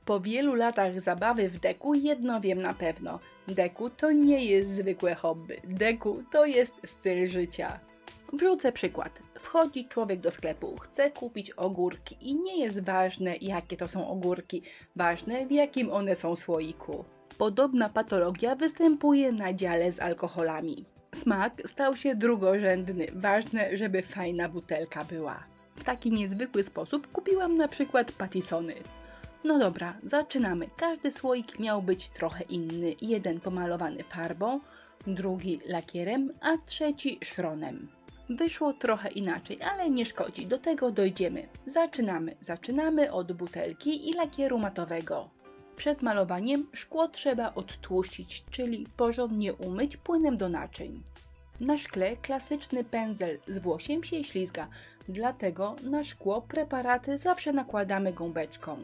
Po wielu latach zabawy w deku jedno wiem na pewno. Deku to nie jest zwykłe hobby. Deku to jest styl życia. Wrzucę przykład. Wchodzi człowiek do sklepu, chce kupić ogórki i nie jest ważne, jakie to są ogórki. Ważne, w jakim one są słoiku. Podobna patologia występuje na dziale z alkoholami. Smak stał się drugorzędny. Ważne, żeby fajna butelka była. W taki niezwykły sposób kupiłam na przykład patisony. No dobra, zaczynamy. Każdy słoik miał być trochę inny. Jeden pomalowany farbą, drugi lakierem, a trzeci szronem. Wyszło trochę inaczej, ale nie szkodzi, do tego dojdziemy. Zaczynamy od butelki i lakieru matowego. Przed malowaniem szkło trzeba odtłuścić, czyli porządnie umyć płynem do naczyń. Na szkle klasyczny pędzel z włosiem się ślizga, dlatego na szkło preparaty zawsze nakładamy gąbeczką.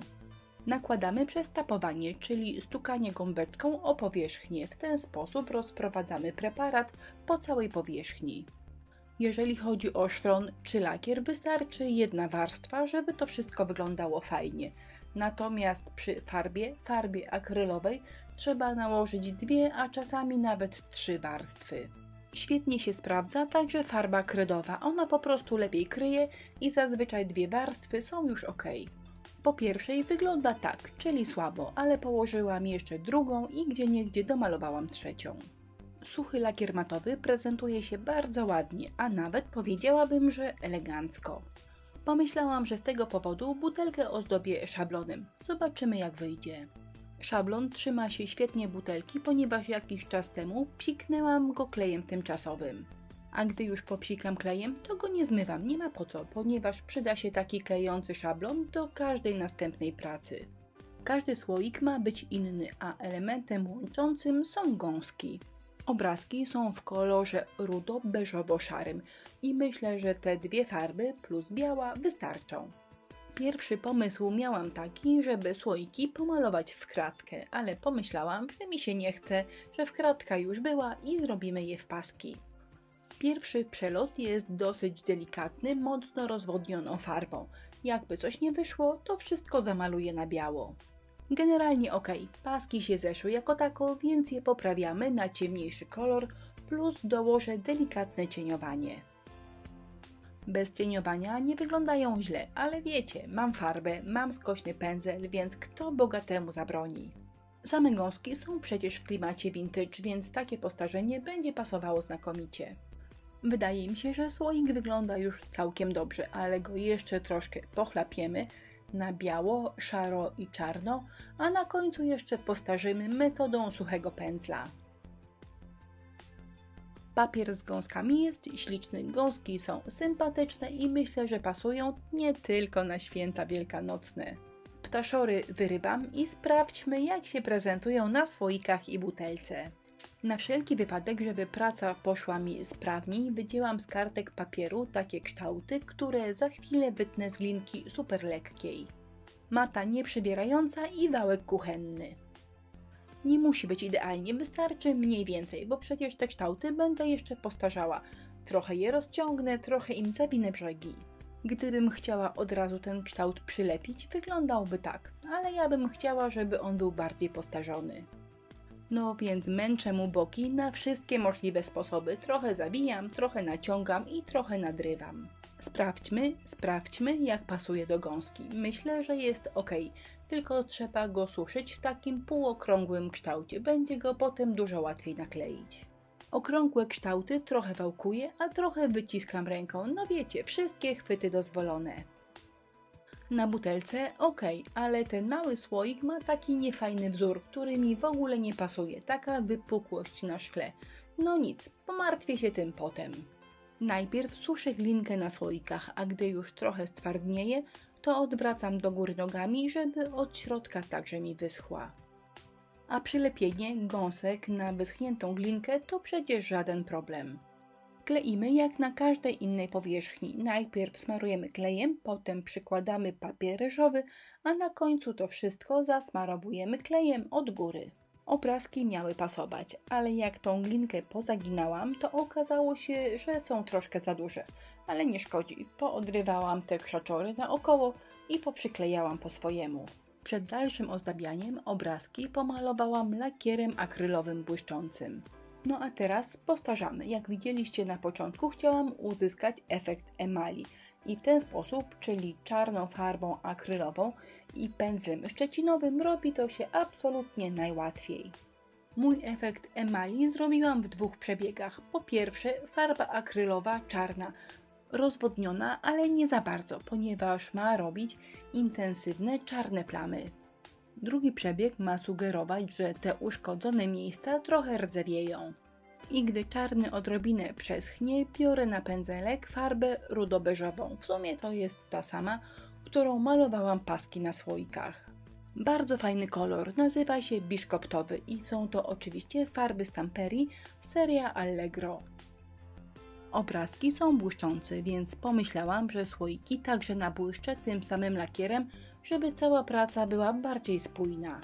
Nakładamy przez tapowanie, czyli stukanie gąbeczką o powierzchnię. W ten sposób rozprowadzamy preparat po całej powierzchni. Jeżeli chodzi o szron czy lakier, wystarczy jedna warstwa, żeby to wszystko wyglądało fajnie. Natomiast przy farbie akrylowej trzeba nałożyć 2, a czasami nawet 3 warstwy. Świetnie się sprawdza także farba kredowa, ona po prostu lepiej kryje i zazwyczaj 2 warstwy są już ok. Po pierwszej wygląda tak, czyli słabo, ale położyłam jeszcze drugą i gdzieniegdzie domalowałam trzecią. Suchy lakier matowy prezentuje się bardzo ładnie, a nawet powiedziałabym, że elegancko. Pomyślałam, że z tego powodu butelkę ozdobię szablonem. Zobaczymy, jak wyjdzie. Szablon trzyma się świetnie butelki, ponieważ jakiś czas temu psiknęłam go klejem tymczasowym. A gdy już popsikam klejem, to go nie zmywam, nie ma po co, ponieważ przyda się taki klejący szablon do każdej następnej pracy. Każdy słoik ma być inny, a elementem łączącym są gąski. Obrazki są w kolorze rudo-beżowo-szarym i myślę, że te 2 farby plus biała wystarczą. Pierwszy pomysł miałam taki, żeby słoiki pomalować w kratkę, ale pomyślałam, że mi się nie chce, że w kratka już była i zrobimy je w paski. Pierwszy przelot jest dosyć delikatny, mocno rozwodnioną farbą. Jakby coś nie wyszło, to wszystko zamaluję na biało. Generalnie ok, paski się zeszły jako tako, więc je poprawiamy na ciemniejszy kolor, plus dołożę delikatne cieniowanie. Bez cieniowania nie wyglądają źle, ale wiecie, mam farbę, mam skośny pędzel, więc kto bogatemu zabroni? Same gąski są przecież w klimacie vintage, więc takie postarzenie będzie pasowało znakomicie. Wydaje mi się, że słoik wygląda już całkiem dobrze, ale go jeszcze troszkę pochlapiemy na biało, szaro i czarno, a na końcu jeszcze postarzymy metodą suchego pędzla. Papier z gąskami jest śliczny, gąski są sympatyczne i myślę, że pasują nie tylko na święta wielkanocne. Ptaszory wyrywam i sprawdźmy, jak się prezentują na słoikach i butelce. Na wszelki wypadek, żeby praca poszła mi sprawniej, wycięłam z kartek papieru takie kształty, które za chwilę wytnę z glinki super lekkiej. Mata nieprzybierająca i wałek kuchenny. Nie musi być idealnie, wystarczy mniej więcej, bo przecież te kształty będę jeszcze postarzała. Trochę je rozciągnę, trochę im zawinę brzegi. Gdybym chciała od razu ten kształt przylepić, wyglądałby tak, ale ja bym chciała, żeby on był bardziej postarzony. No więc męczę mu boki na wszystkie możliwe sposoby. Trochę zawijam, trochę naciągam i trochę nadrywam. Sprawdźmy jak pasuje do gąski. Myślę, że jest ok, tylko trzeba go suszyć w takim półokrągłym kształcie. Będzie go potem dużo łatwiej nakleić. Okrągłe kształty trochę wałkuję, a trochę wyciskam ręką. No wiecie, wszystkie chwyty dozwolone. Na butelce ok, ale ten mały słoik ma taki niefajny wzór, który mi w ogóle nie pasuje. Taka wypukłość na szkle. No nic, pomartwię się tym potem. Najpierw suszę glinkę na słoikach, a gdy już trochę stwardnieje, to odwracam do góry nogami, żeby od środka także mi wyschła. A przylepienie gąsek na wyschniętą glinkę to przecież żaden problem. Kleimy jak na każdej innej powierzchni. Najpierw smarujemy klejem, potem przykładamy papier ryżowy, a na końcu to wszystko zasmarowujemy klejem od góry. Obrazki miały pasować, ale jak tą glinkę pozaginałam, to okazało się, że są troszkę za duże. Ale nie szkodzi, poodrywałam te krzaczory naokoło i poprzyklejałam po swojemu. Przed dalszym ozdabianiem obrazki pomalowałam lakierem akrylowym błyszczącym. No a teraz powtarzamy. Jak widzieliście na początku, chciałam uzyskać efekt emali. I w ten sposób, czyli czarną farbą akrylową i pędzlem szczecinowym, robi to się absolutnie najłatwiej. Mój efekt emali zrobiłam w dwóch przebiegach. Po pierwsze, farba akrylowa czarna, rozwodniona, ale nie za bardzo, ponieważ ma robić intensywne czarne plamy. Drugi przebieg ma sugerować, że te uszkodzone miejsca trochę rdzewieją. I gdy czarny odrobinę przeschnie, biorę na pędzelek farbę rudo-beżową. W sumie to jest ta sama, którą malowałam paski na słoikach. Bardzo fajny kolor, nazywa się biszkoptowy i są to oczywiście farby Stamperii, seria Allegro. Obrazki są błyszczące, więc pomyślałam, że słoiki także nabłyszczę tym samym lakierem, żeby cała praca była bardziej spójna.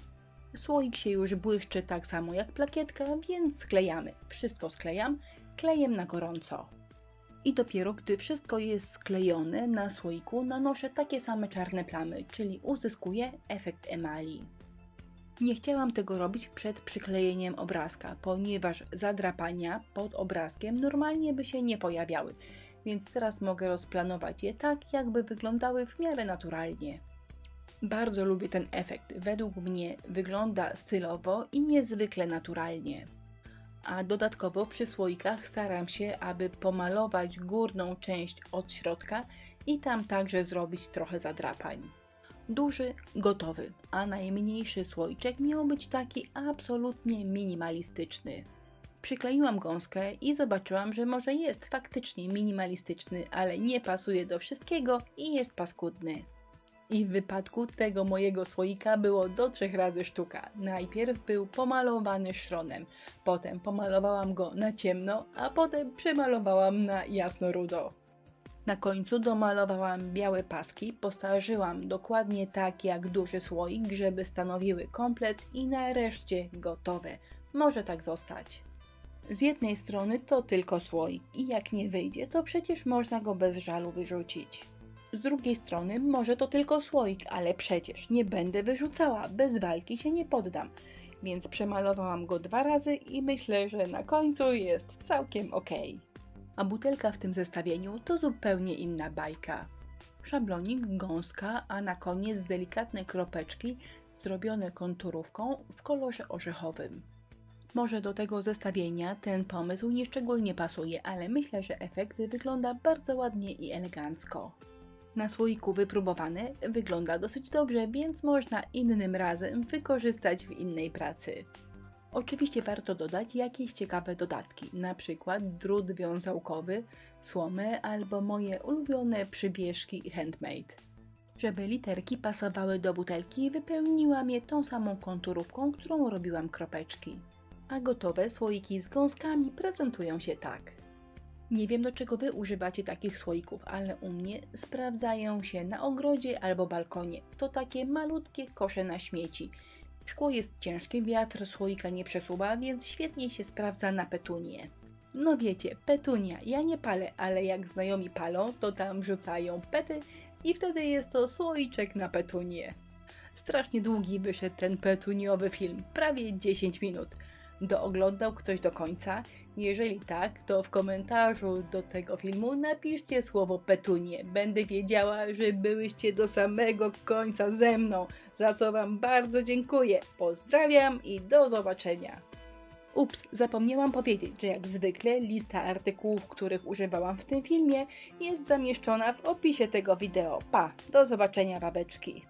Słoik się już błyszczy tak samo jak plakietka, więc sklejamy. Wszystko sklejam klejem na gorąco. I dopiero gdy wszystko jest sklejone na słoiku, nanoszę takie same czarne plamy, czyli uzyskuję efekt emali. Nie chciałam tego robić przed przyklejeniem obrazka, ponieważ zadrapania pod obrazkiem normalnie by się nie pojawiały, więc teraz mogę rozplanować je tak, jakby wyglądały w miarę naturalnie. Bardzo lubię ten efekt, według mnie wygląda stylowo i niezwykle naturalnie. A dodatkowo przy słoikach staram się, aby pomalować górną część od środka i tam także zrobić trochę zadrapań. Duży gotowy, a najmniejszy słoiczek miał być taki absolutnie minimalistyczny. Przykleiłam gąskę i zobaczyłam, że może jest faktycznie minimalistyczny, ale nie pasuje do wszystkiego i jest paskudny. I w wypadku tego mojego słoika było do 3 razy sztuka. Najpierw był pomalowany szronem, potem pomalowałam go na ciemno, a potem przemalowałam na jasno-rudo. Na końcu domalowałam białe paski, postarzyłam dokładnie tak jak duży słoik, żeby stanowiły komplet i nareszcie gotowe. Może tak zostać. Z jednej strony to tylko słoik i jak nie wyjdzie, to przecież można go bez żalu wyrzucić. Z drugiej strony może to tylko słoik, ale przecież nie będę wyrzucała, bez walki się nie poddam. Więc przemalowałam go 2 razy i myślę, że na końcu jest całkiem ok. A butelka w tym zestawieniu to zupełnie inna bajka. Szablonik, gąska, a na koniec delikatne kropeczki zrobione konturówką w kolorze orzechowym. Może do tego zestawienia ten pomysł nieszczególnie pasuje, ale myślę, że efekt wygląda bardzo ładnie i elegancko. Na słoiku wypróbowane wygląda dosyć dobrze, więc można innym razem wykorzystać w innej pracy. Oczywiście warto dodać jakieś ciekawe dodatki, np. drut wiązałkowy, słomę albo moje ulubione przybieżki handmade. Żeby literki pasowały do butelki, wypełniłam je tą samą konturówką, którą robiłam kropeczki. A gotowe słoiki z gąskami prezentują się tak. Nie wiem, do czego Wy używacie takich słoików, ale u mnie sprawdzają się na ogrodzie albo balkonie. To takie malutkie kosze na śmieci. Szkło jest ciężkie, wiatr słoika nie przesuwa, więc świetnie się sprawdza na petunię. No wiecie, petunia, ja nie palę, ale jak znajomi palą, to tam wrzucają pety i wtedy jest to słoiczek na petunię. Strasznie długi wyszedł ten petuniowy film, prawie 10 minut. Dooglądał ktoś do końca? Jeżeli tak, to w komentarzu do tego filmu napiszcie słowo petunie. Będę wiedziała, że byłyście do samego końca ze mną, za co Wam bardzo dziękuję. Pozdrawiam i do zobaczenia. Ups, zapomniałam powiedzieć, że jak zwykle lista artykułów, których używałam w tym filmie jest zamieszczona w opisie tego wideo. Pa, do zobaczenia babeczki.